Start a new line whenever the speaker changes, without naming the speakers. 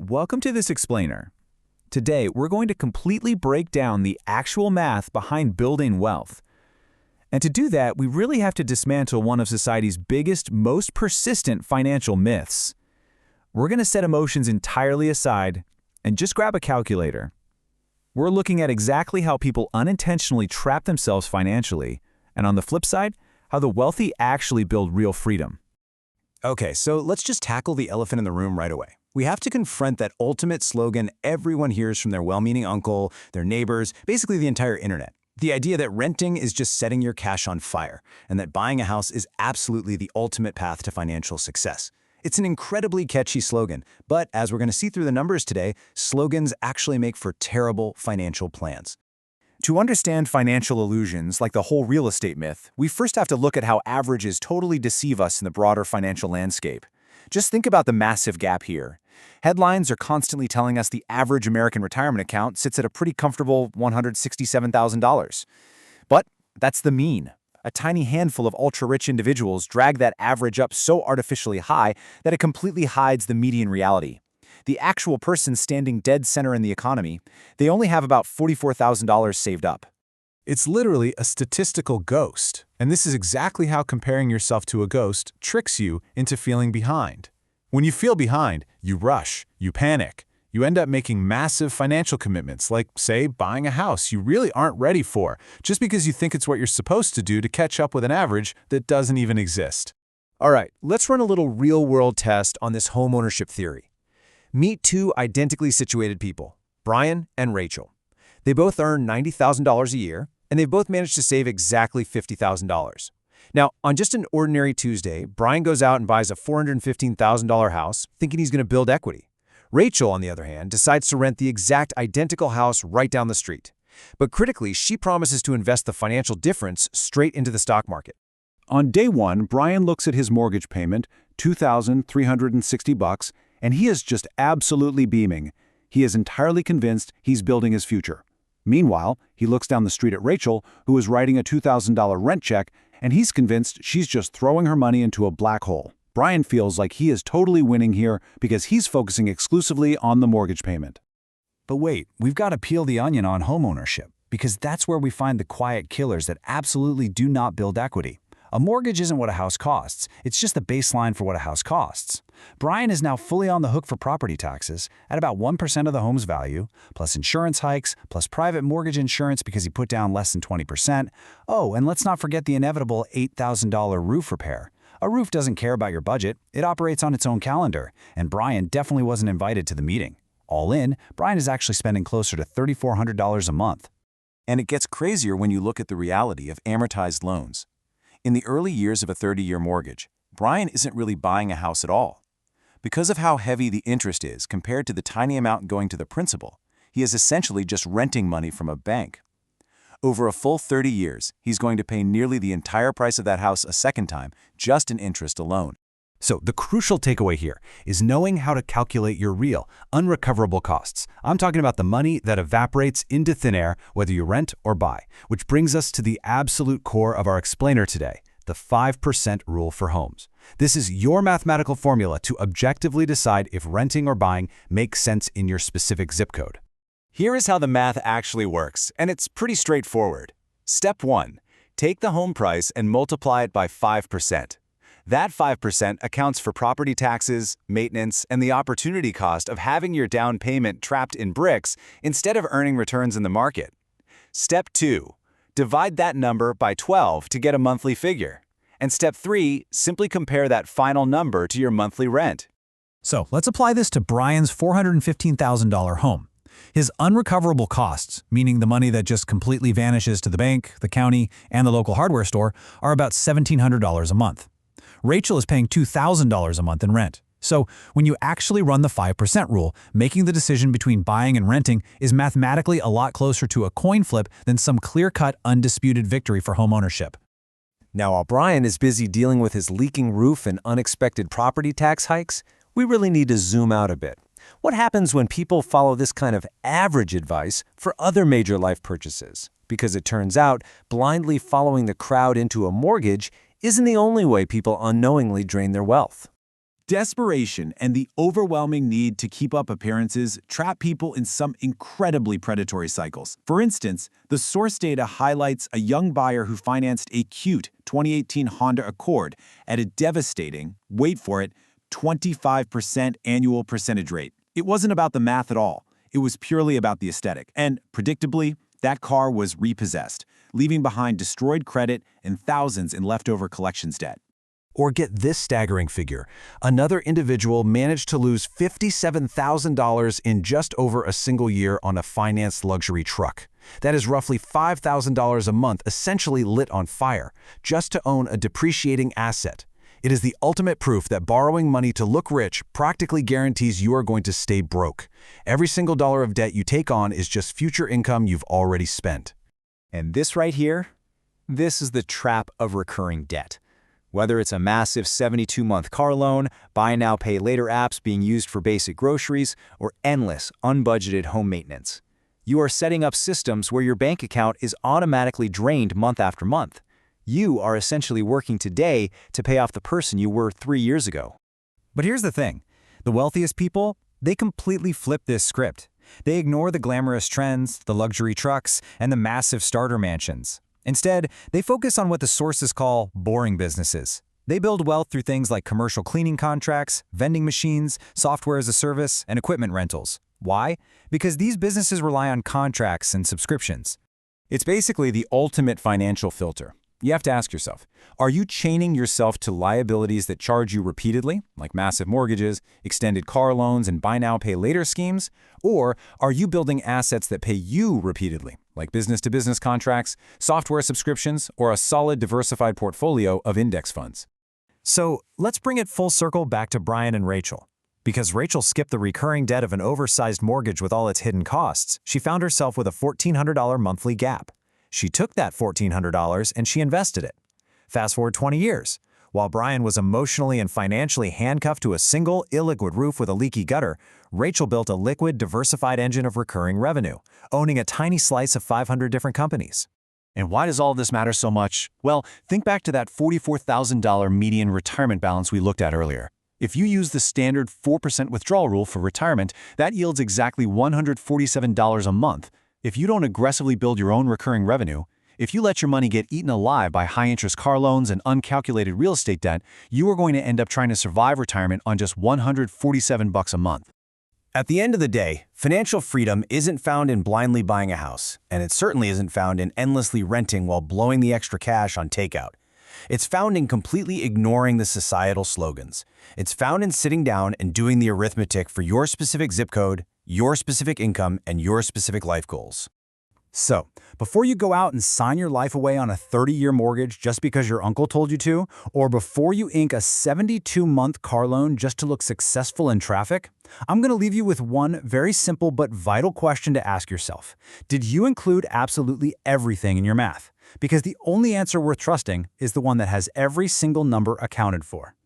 Welcome to this explainer. Today, we're going to completely break down the actual math behind building wealth. And to do that, we really have to dismantle one of society's biggest, most persistent financial myths. We're going to set emotions entirely aside and just grab a calculator. We're looking at exactly how people unintentionally trap themselves financially, and on the flip side, how the wealthy actually build real freedom.
Okay, so let's just tackle the elephant in the room right away. We have to confront that ultimate slogan everyone hears from their well-meaning uncle, their neighbors, basically the entire internet. The idea that renting is just setting your cash on fire, and that buying a house is absolutely the ultimate path to financial success. It's an incredibly catchy slogan, but as we're going to see through the numbers today, slogans actually make for terrible financial plans.
To understand financial illusions like the whole real estate myth, we first have to look at how averages totally deceive us in the broader financial landscape. Just think about the massive gap here. Headlines are constantly telling us the average American retirement account sits at a pretty comfortable $167,000. But that's the mean. A tiny handful of ultra-rich individuals drag that average up so artificially high that it completely hides the median reality. The actual person standing dead center in the economy, they only have about $44,000 saved up.
It's literally a statistical ghost, and this is exactly how comparing yourself to a ghost tricks you into feeling behind. When you feel behind, you rush, you panic. You end up making massive financial commitments, like, say, buying a house you really aren't ready for, just because you think it's what you're supposed to do to catch up with an average that doesn't even exist.
All right, let's run a little real-world test on this homeownership theory. Meet two identically situated people, Brian and Rachel. They both earn $90,000 a year, and they've both managed to save exactly $50,000. Now, on just an ordinary Tuesday, Brian goes out and buys a $415,000 house, thinking he's going to build equity. Rachel, on the other hand, decides to rent the exact identical house right down the street. But critically, she promises to invest the financial difference straight into the stock market.
On day one, Brian looks at his mortgage payment, $2,360, and he is just absolutely beaming. He is entirely convinced he's building his future. Meanwhile, he looks down the street at Rachel, who is writing a $2,000 rent check, and he's convinced she's just throwing her money into a black hole. Brian feels like he is totally winning here because he's focusing exclusively on the mortgage payment.
But wait, we've got to peel the onion on homeownership, because that's where we find the quiet killers that absolutely do not build equity. A mortgage isn't what a house costs, it's just the baseline for what a house costs. Brian is now fully on the hook for property taxes at about 1% of the home's value, plus insurance hikes, plus private mortgage insurance because he put down less than 20%. Oh, and let's not forget the inevitable $8,000 roof repair. A roof doesn't care about your budget, it operates on its own calendar, and Brian definitely wasn't invited to the meeting. All in, Brian is actually spending closer to $3,400 a month.
And it gets crazier when you look at the reality of amortized loans. In the early years of a 30-year mortgage, Brian isn't really buying a house at all. Because of how heavy the interest is compared to the tiny amount going to the principal, he is essentially just renting money from a bank. Over a full 30 years, he's going to pay nearly the entire price of that house a second time, just in interest alone.
So the crucial takeaway here is knowing how to calculate your real, unrecoverable costs. I'm talking about the money that evaporates into thin air, whether you rent or buy, which brings us to the absolute core of our explainer today, the 5% rule for homes. This is your mathematical formula to objectively decide if renting or buying makes sense in your specific zip code.
Here is how the math actually works, and it's pretty straightforward. Step 1. Take the home price and multiply it by 5%. That 5% accounts for property taxes, maintenance, and the opportunity cost of having your down payment trapped in bricks instead of earning returns in the market. Step 2. Divide that number by 12 to get a monthly figure. And step 3, simply compare that final number to your monthly rent.
So let's apply this to Brian's $415,000 home. His unrecoverable costs, meaning the money that just completely vanishes to the bank, the county, and the local hardware store, are about $1,700 a month. Rachel is paying $2,000 a month in rent. So when you actually run the 5% rule, making the decision between buying and renting is mathematically a lot closer to a coin flip than some clear-cut, undisputed victory for homeownership.
Now, while Brian is busy dealing with his leaking roof and unexpected property tax hikes, we really need to zoom out a bit. What happens when people follow this kind of average advice for other major life purchases? Because it turns out, blindly following the crowd into a mortgage isn't the only way people unknowingly drain their wealth. Desperation and the overwhelming need to keep up appearances trap people in some incredibly predatory cycles. For instance, the source data highlights a young buyer who financed a cute 2018 Honda Accord at a devastating, wait for it, 25% annual percentage rate. It wasn't about the math at all. It was purely about the aesthetic. And, predictably, that car was repossessed, leaving behind destroyed credit and thousands in leftover collections debt.
Or get this staggering figure. Another individual managed to lose $57,000 in just over a single year on a financed luxury truck. That is roughly $5,000 a month essentially lit on fire, just to own a depreciating asset. It is the ultimate proof that borrowing money to look rich practically guarantees you are going to stay broke. Every single dollar of debt you take on is just future income you've already spent.
And this right here, this is the trap of recurring debt. Whether it's a massive 72-month car loan, buy now, pay later apps being used for basic groceries, or endless, unbudgeted home maintenance, you are setting up systems where your bank account is automatically drained month after month. You are essentially working today to pay off the person you were 3 years ago.
But here's the thing. The wealthiest people, they completely flip this script. They ignore the glamorous trends, the luxury trucks, and the massive starter mansions. Instead, they focus on what the sources call boring businesses. They build wealth through things like commercial cleaning contracts, vending machines, software as a service, and equipment rentals. Why? Because these businesses rely on contracts and subscriptions.
It's basically the ultimate financial filter. You have to ask yourself, are you chaining yourself to liabilities that charge you repeatedly, like massive mortgages, extended car loans, and buy now, pay later schemes? Or are you building assets that pay you repeatedly, like business-to-business contracts, software subscriptions, or a solid diversified portfolio of index funds?
So let's bring it full circle back to Brian and Rachel. Because Rachel skipped the recurring debt of an oversized mortgage with all its hidden costs, she found herself with a $1,400 monthly gap. She took that $1,400 and she invested it. Fast forward 20 years. While Brian was emotionally and financially handcuffed to a single, illiquid roof with a leaky gutter, Rachel built a liquid, diversified engine of recurring revenue, owning a tiny slice of 500 different companies.
And why does all of this matter so much? Well, think back to that $44,000 median retirement balance we looked at earlier. If you use the standard 4% withdrawal rule for retirement, that yields exactly $147 a month. If you don't aggressively build your own recurring revenue, if you let your money get eaten alive by high-interest car loans and uncalculated real estate debt, you are going to end up trying to survive retirement on just $147 a month.
At the end of the day, financial freedom isn't found in blindly buying a house, and it certainly isn't found in endlessly renting while blowing the extra cash on takeout. It's found in completely ignoring the societal slogans. It's found in sitting down and doing the arithmetic for your specific zip code, your specific income, and your specific life goals. So, before you go out and sign your life away on a 30-year mortgage just because your uncle told you to, or before you ink a 72-month car loan just to look successful in traffic, I'm going to leave you with one very simple but vital question to ask yourself. Did you include absolutely everything in your math? Because the only answer worth trusting is the one that has every single number accounted for.